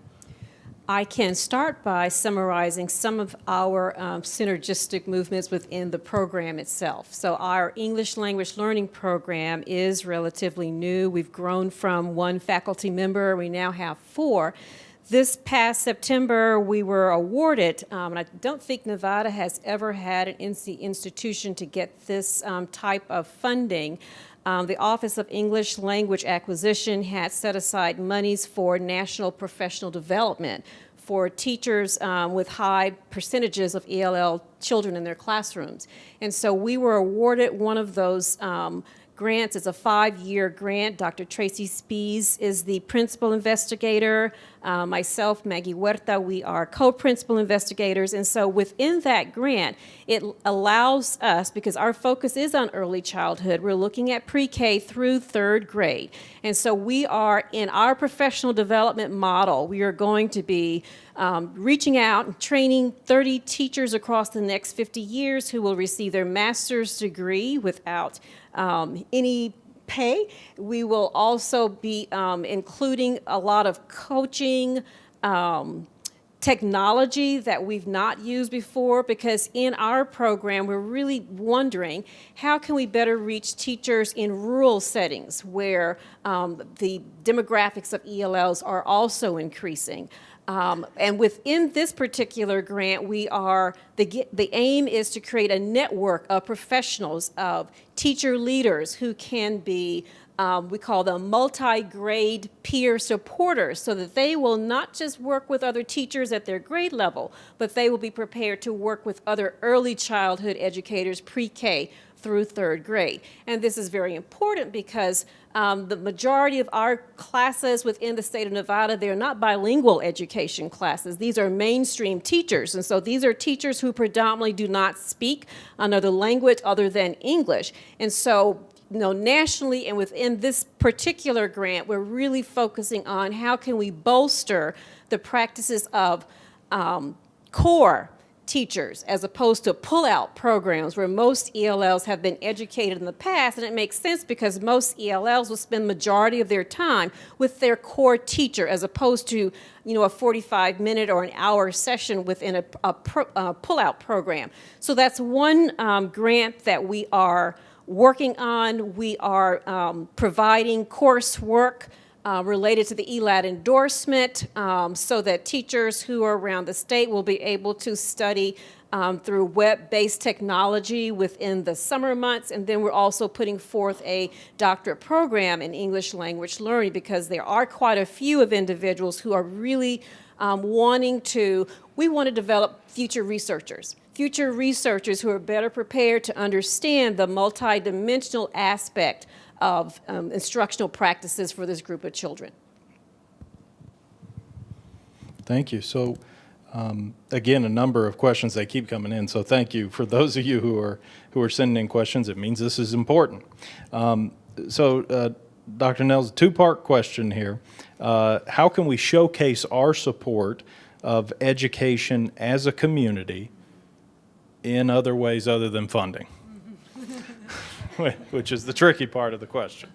I can start by summarizing some of our synergistic movements within the program itself. So our English language learning program is relatively new. We've grown from 1 faculty member. We now have 4. This past September, we were awarded, and I don't think Nevada has ever had an institution to get this type of funding. The Office of English Language Acquisition had set aside monies for national professional development for teachers with high percentages of ELL children in their classrooms. And so we were awarded one of those grants. It's a 5-year grant. Dr. Tracy Spees is the principal investigator. Myself, Maggie Huerta, we are co-principal investigators. And so within that grant, it allows us, because our focus is on early childhood, we're looking at pre-K through 3rd grade. And so we are, in our professional development model, we are going to be reaching out and training 30 teachers across the next 50 years who will receive their master's degree without any pay. We will also be including a lot of coaching technology that we've not used before, because in our program we're really wondering how can we better reach teachers in rural settings where the demographics of ELLs are also increasing. And within this particular grant, the aim is to create a network of professionals, of teacher leaders who can be, we call them multi-grade peer supporters, so that they will not just work with other teachers at their grade level, but they will be prepared to work with other early childhood educators, pre-K through 3rd grade. And this is very important because the majority of our classes within the state of Nevada, they're not bilingual education classes. These are mainstream teachers. And so these are teachers who predominantly do not speak another language other than English. And so, nationally and within this particular grant, we're really focusing on how can we bolster the practices of core teachers as opposed to pull-out programs where most ELLs have been educated in the past, and it makes sense because most ELLs will spend majority of their time with their core teacher as opposed to, you know, a 45-minute or an hour session within a pull-out program. So that's one grant that we are working on. We are providing coursework related to the ELAT endorsement so that teachers who are around the state will be able to study through web-based technology within the summer months. And then we're also putting forth a doctorate program in English language learning because there are quite a few of individuals who are really we want to develop future researchers who are better prepared to understand the multidimensional aspect of instructional practices for this group of children. Thank you. So, again, a number of questions that keep coming in. So, thank you for those of you who are sending in questions. It means this is important. Dr. Nehls, two-part question here. How can we showcase our support of education as a community in other ways other than funding? Which is the tricky part of the question.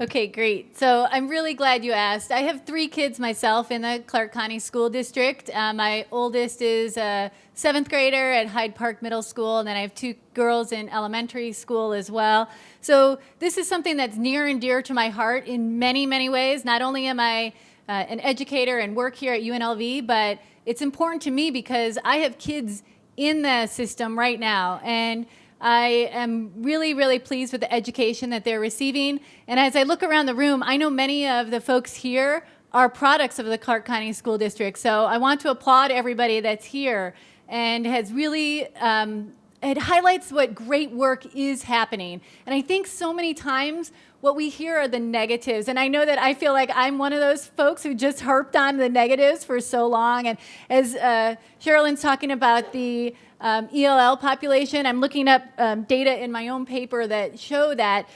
Okay, great. So I'm really glad you asked. I have 3 kids myself in the Clark County School District. My oldest is a 7th grader at Hyde Park Middle School, and then I have 2 girls in elementary school as well. So this is something that's near and dear to my heart in many, many ways. Not only am I an educator and work here at UNLV, but it's important to me because I have kids in the system right now, and I am really, really pleased with the education that they're receiving. And as I look around the room, I know many of the folks here are products of the Clark County School District. So I want to applaud everybody that's here and has really, it highlights what great work is happening. And I think so many times what we hear are the negatives. And I know that I feel like I'm one of those folks who just harped on the negatives for so long. And as Sharolyn's talking about the ELL population, I'm looking up data in my own paper that show that,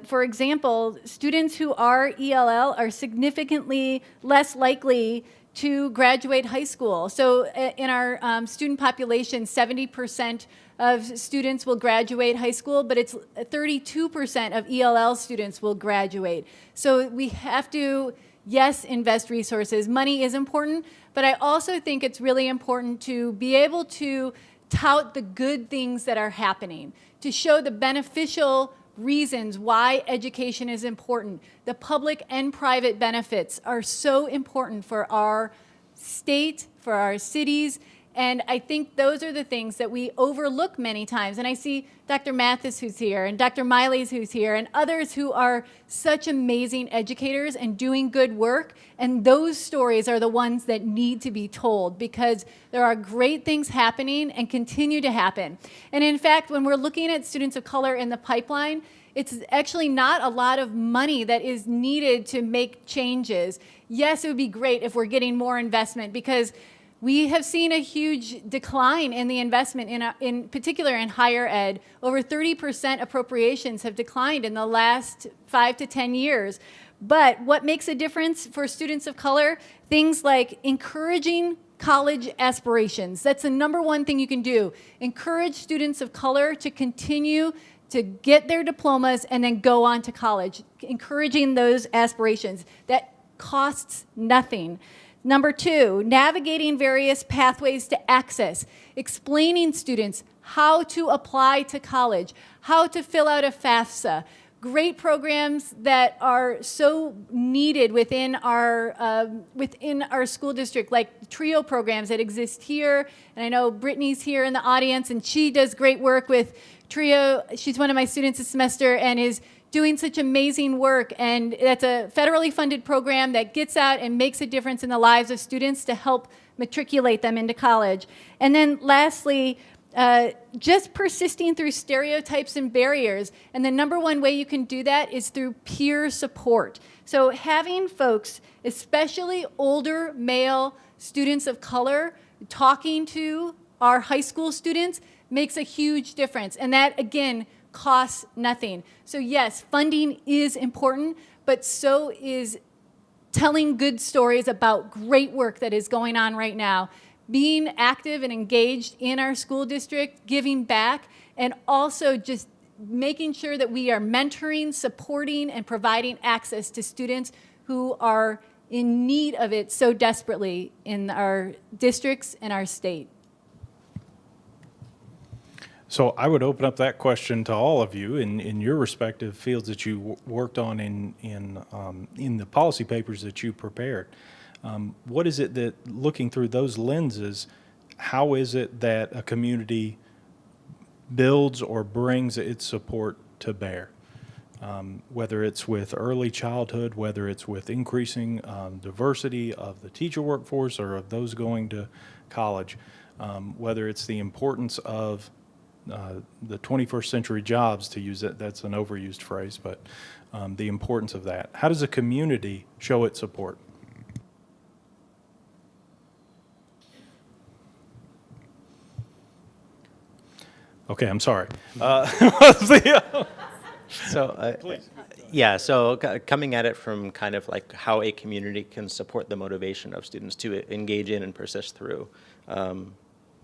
for example, students who are ELL are significantly less likely to graduate high school. So in our student population, 70% of students will graduate high school, but it's 32% of ELL students will graduate. So we have to, yes, invest resources. Money is important, but I also think it's really important to be able to tout the good things that are happening, to show the beneficial reasons why education is important. The public and private benefits are so important for our state, for our cities, and I think those are the things that we overlook many times. And I see Dr. Mathis who's here, and Dr. Miley's who's here, and others who are such amazing educators and doing good work. And those stories are the ones that need to be told because there are great things happening and continue to happen. And in fact, when we're looking at students of color in the pipeline, it's actually not a lot of money that is needed to make changes. Yes, it would be great if we're getting more investment because we have seen a huge decline in the investment, in particular in higher ed. Over 30% appropriations have declined in the last 5 to 10 years. But what makes a difference for students of color? Things like encouraging college aspirations. That's the #1 thing you can do. Encourage students of color to continue to get their diplomas and then go on to college. Encouraging those aspirations. That costs nothing. #2, navigating various pathways to access, explaining students how to apply to college, how to fill out a FAFSA. Great programs that are so needed within our school district, like TRIO programs that exist here. And I know Brittany's here in the audience, and she does great work with TRIO. She's one of my students this semester and is doing such amazing work, and that's a federally funded program that gets out and makes a difference in the lives of students to help matriculate them into college. And then lastly, just persisting through stereotypes and barriers. And the #1 way you can do that is through peer support. So having folks, especially older male students of color, talking to our high school students makes a huge difference. And that, again, costs nothing. So yes, funding is important, but so is telling good stories about great work that is going on right now. being active and engaged in our school district, giving back, and also just making sure that we are mentoring, supporting, and providing access to students who are in need of it so desperately in our districts and our state. So I would open up that question to all of you in your respective fields that you worked on in the policy papers that you prepared. What is it that, looking through those lenses, how is it that a community builds or brings its support to bear? Whether it's with early childhood, whether it's with increasing diversity of the teacher workforce or of those going to college, whether it's the importance of the 21st century jobs, to use it, that's an overused phrase, but the importance of that. How does a community show its support? Okay, I'm sorry. So, yeah, so coming at it from kind of like how a community can support the motivation of students to engage in and persist through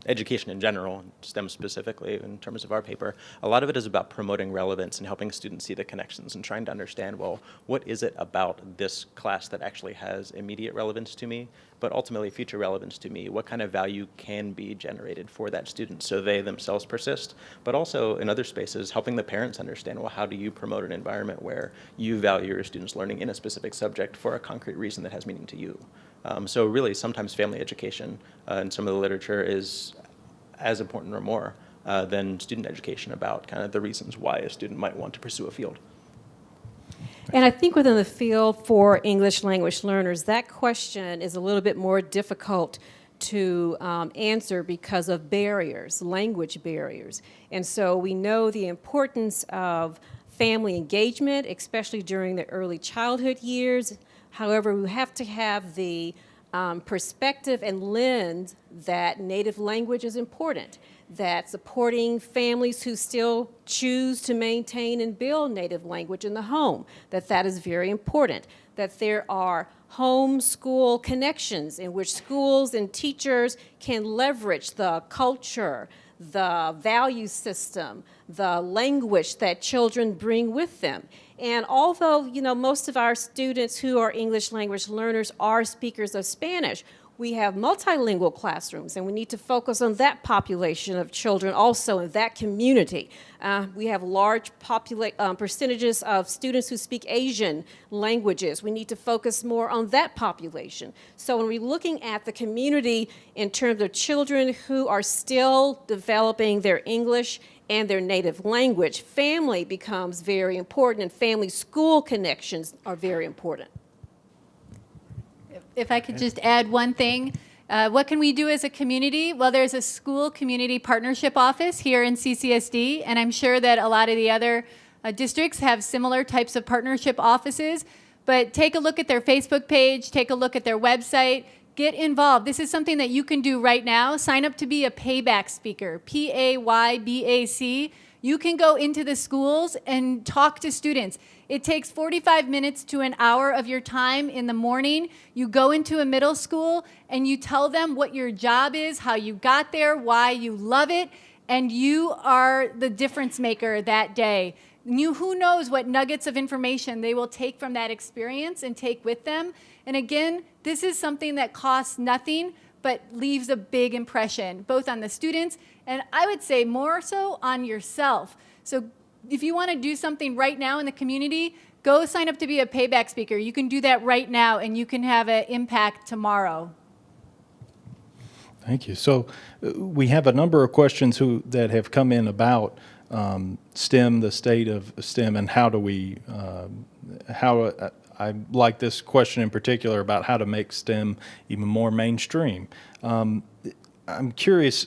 education in general, STEM specifically in terms of our paper, a lot of it is about promoting relevance and helping students see the connections and trying to understand, well, what is it about this class that actually has immediate relevance to me, but ultimately future relevance to me? What kind of value can be generated for that student so they themselves persist? But also in other spaces, helping the parents understand, well, how do you promote an environment where you value your students learning in a specific subject for a concrete reason that has meaning to you? So really, sometimes family education in some of the literature is as important or more than student education about kind of the reasons why a student might want to pursue a field. And I think within the field for English language learners, that question is a little bit more difficult to answer because of barriers, language barriers. And so we know the importance of family engagement, especially during the early childhood years. However, we have to have the perspective and lens that native language is important, that supporting families who still choose to maintain and build native language in the home, that is very important, that there are home-school connections in which schools and teachers can leverage the culture, the value system, the language that children bring with them. And although, most of our students who are English language learners are speakers of Spanish, we have multilingual classrooms, and we need to focus on that population of children also in that community. We have large percentages of students who speak Asian languages. We need to focus more on that population. So when we're looking at the community in terms of children who are still developing their English and their native language, family becomes very important, and family-school connections are very important. If I could just add one thing, what can we do as a community? Well, there's a school community partnership office here in CCSD, and I'm sure that a lot of the other districts have similar types of partnership offices, but take a look at their Facebook page, take a look at their website, get involved. This is something that you can do right now. Sign up to be a payback speaker, Paybac. You can go into the schools and talk to students. It takes 45 minutes to an hour of your time in the morning. You go into a middle school and you tell them what your job is, how you got there, why you love it, and you are the difference maker that day. Who knows what nuggets of information they will take from that experience and take with them. And again, this is something that costs nothing, but leaves a big impression, both on the students and I would say more so on yourself. So if you want to do something right now in the community, go sign up to be a payback speaker. You can do that right now, and you can have an impact tomorrow. Thank you. So we have a number of questions that have come in about STEM, the state of STEM, and how do we, I like this question in particular about how to make STEM even more mainstream. I'm curious,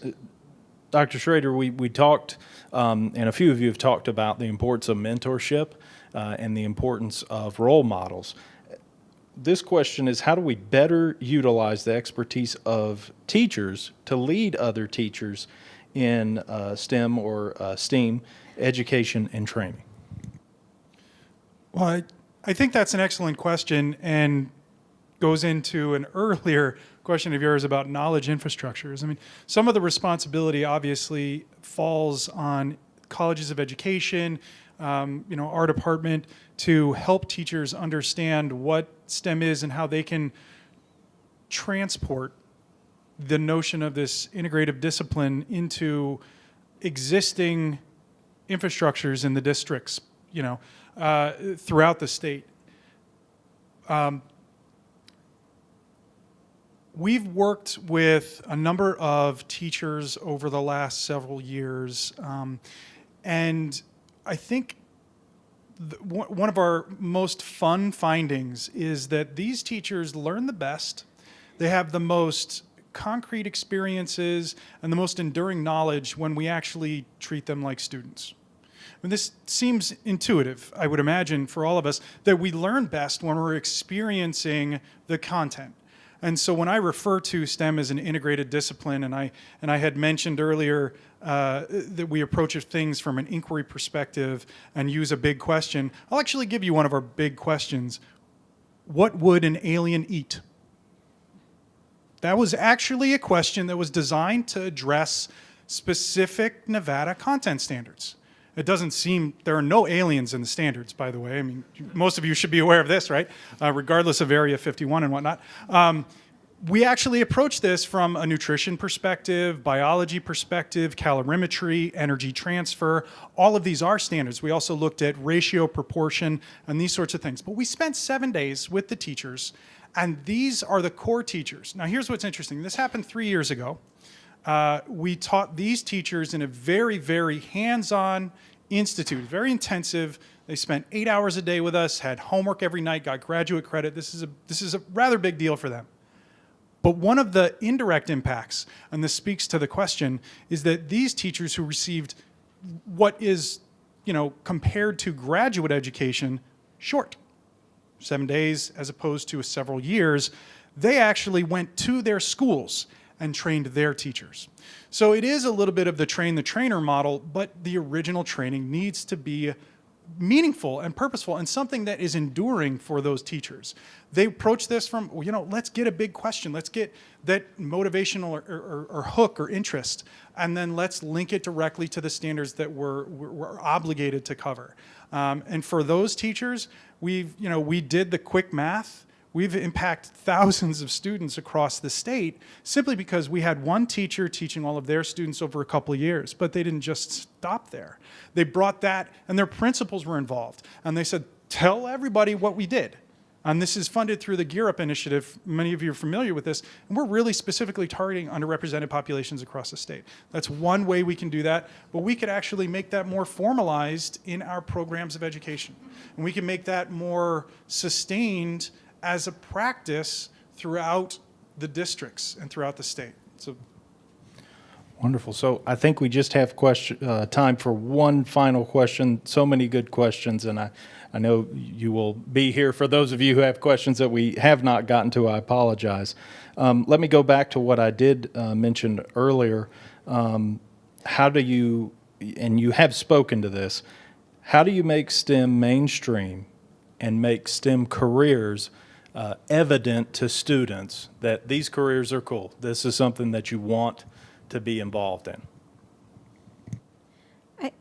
Dr. Schrader, we talked, and a few of you have talked about the importance of mentorship and the importance of role models. This question is, how do we better utilize the expertise of teachers to lead other teachers in STEM or STEAM education and training? Well, I think that's an excellent question, and goes into an earlier question of yours about knowledge infrastructures. I mean, some of the responsibility obviously falls on colleges of education, our department, to help teachers understand what STEM is and how they can transport the notion of this integrative discipline into existing infrastructures in the districts, throughout the state. We've worked with a number of teachers over the last several years, and I think one of our most fun findings is that these teachers learn the best. They have the most concrete experiences and the most enduring knowledge when we actually treat them like students. And this seems intuitive, I would imagine, for all of us, that we learn best when we're experiencing the content. And so when I refer to STEM as an integrated discipline, and I had mentioned earlier that we approach things from an inquiry perspective and use a big question, I'll actually give you one of our big questions. What would an alien eat? That was actually a question that was designed to address specific Nevada content standards. It doesn't seem, there are no aliens in the standards, by the way. I mean, most of you should be aware of this, right? Regardless of Area 51 and whatnot. We actually approach this from a nutrition perspective, biology perspective, calorimetry, energy transfer. All of these are standards. We also looked at ratio, proportion, and these sorts of things. But we spent 7 days with the teachers, and these are the core teachers. Now, here's what's interesting. This happened 3 years ago. We taught these teachers in a very, very hands-on institute, very intensive. They spent 8 hours a day with us, had homework every night, got graduate credit. This is a rather big deal for them. But one of the indirect impacts, and this speaks to the question, is that these teachers who received what is, compared to graduate education, short, 7 days as opposed to several years, they actually went to their schools and trained their teachers. So it is a little bit of the train the trainer model, but the original training needs to be meaningful and purposeful and something that is enduring for those teachers. They approach this from, let's get a big question. Let's get that motivational or hook or interest, and then let's link it directly to the standards that we're obligated to cover. And for those teachers, we did the quick math. We've impacted thousands of students across the state simply because we had one teacher teaching all of their students over a couple of years, but they didn't just stop there. They brought that, and their principals were involved. And they said, tell everybody what we did. And this is funded through the Gear Up initiative. Many of you are familiar with this. And we're really specifically targeting underrepresented populations across the state. That's one way we can do that. But we could actually make that more formalized in our programs of education. And we can make that more sustained as a practice throughout the districts and throughout the state. So, wonderful. So I think we just have time for one final question. So many good questions, and I know you will be here for those of you who have questions that we have not gotten to. I apologize. Let me go back to what I did mention earlier. How do you, and you have spoken to this, how do you make STEM mainstream and make STEM careers evident to students that these careers are cool? This is something that you want to be involved in.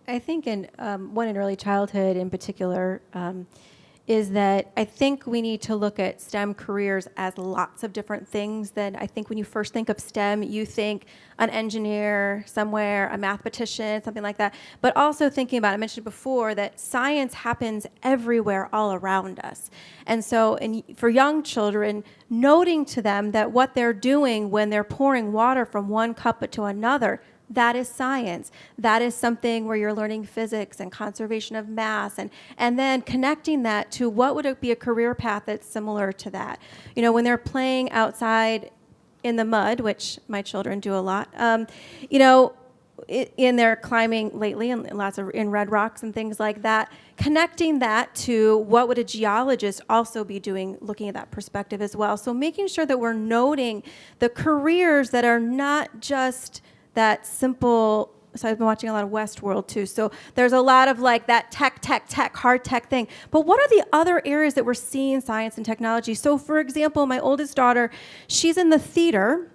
I think in early childhood in particular, is that I think we need to look at STEM careers as lots of different things. Then I think when you first think of STEM, you think an engineer somewhere, a mathematician, something like that. But also thinking about, I mentioned before, that science happens everywhere all around us. And so for young children, noting to them that what they're doing when they're pouring water from one cup to another, that is science. That is something where you're learning physics and conservation of mass, and then connecting that to what would it be a career path that's similar to that. When they're playing outside in the mud, which my children do a lot, in their climbing lately, and lots of in red rocks and things like that, connecting that to what would a geologist also be doing, looking at that perspective as well. So making sure that we're noting the careers that are not just that simple so I've been watching a lot of Westworld too. So there's a lot of like that tech, hard tech thing. But what are the other areas that we're seeing science and technology? So for example, my oldest daughter, she's in the theater,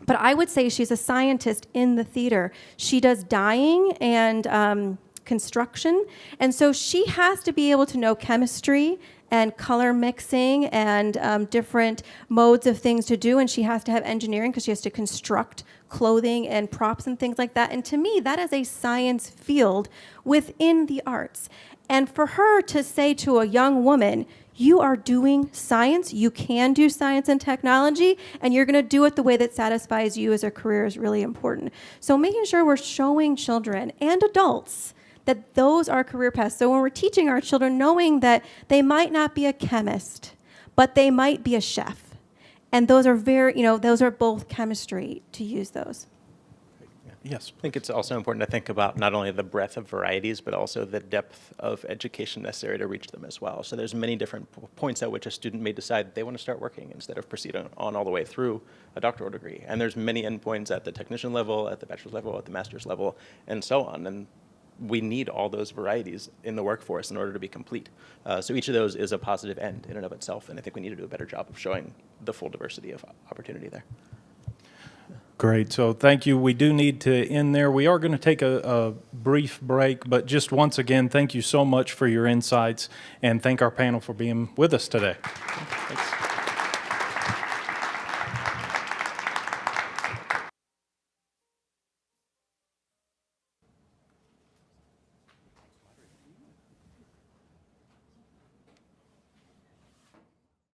but I would say she's a scientist in the theater. She does dyeing and construction. And so she has to be able to know chemistry and color mixing and different modes of things to do. And she has to have engineering because she has to construct clothing and props and things like that. And to me, that is a science field within the arts. And for her to say to a young woman, you are doing science, you can do science and technology, and you're going to do it the way that satisfies you as a career is really important. So making sure we're showing children and adults that those are career paths. So when we're teaching our children, knowing that they might not be a chemist, but they might be a chef. And those are those are both chemistry to use those. Yes. I think it's also important to think about not only the breadth of varieties, but also the depth of education necessary to reach them as well. So there's many different points at which a student may decide they want to start working instead of proceed on all the way through a doctoral degree. And there's many endpoints at the technician level, at the bachelor's level, at the master's level, and so on. And we need all those varieties in the workforce in order to be complete. So each of those is a positive end in and of itself, and I think we need to do a better job of showing the full diversity of opportunity there. Great. So thank you. We do need to end there. We are going to take a brief break, but just once again, thank you so much for your insights, and thank our panel for being with us today.